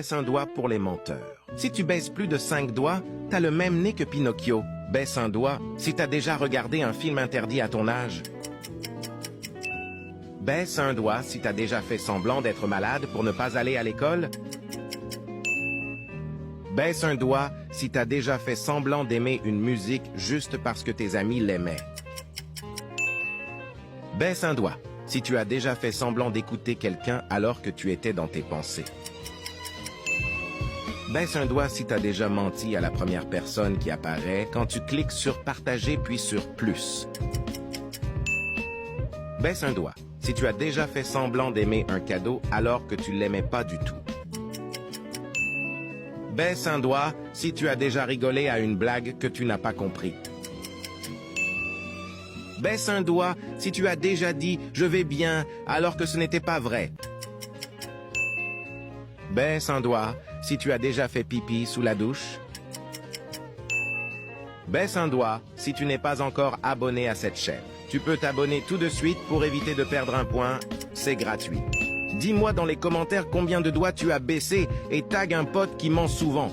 Baisse un doigt pour les menteurs. Si tu baisses plus de 5 doigts, t'as le même nez que Pinocchio. Baisse un doigt si t'as déjà regardé un film interdit à ton âge. Baisse un doigt si t'as déjà fait semblant d'être malade pour ne pas aller à l'école. Baisse un doigt si t'as déjà fait semblant d'aimer une musique juste parce que tes amis l'aimaient. Baisse un doigt si tu as déjà fait semblant d'écouter quelqu'un alors que tu étais dans tes pensées. Baisse un doigt si tu as déjà menti à la première personne qui apparaît quand tu cliques sur partager puis sur plus. Baisse un doigt si tu as déjà fait semblant d'aimer un cadeau alors que tu l'aimais pas du tout. Baisse un doigt si tu as déjà rigolé à une blague que tu n'as pas compris. Baisse un doigt si tu as déjà dit « je vais bien » alors que ce n'était pas vrai. Baisse un doigt si tu as déjà fait pipi sous la douche. Baisse un doigt si tu n'es pas encore abonné à cette chaîne. Tu peux t'abonner tout de suite pour éviter de perdre un point, c'est gratuit. Dis-moi dans les commentaires combien de doigts tu as baissé et tag un pote qui ment souvent.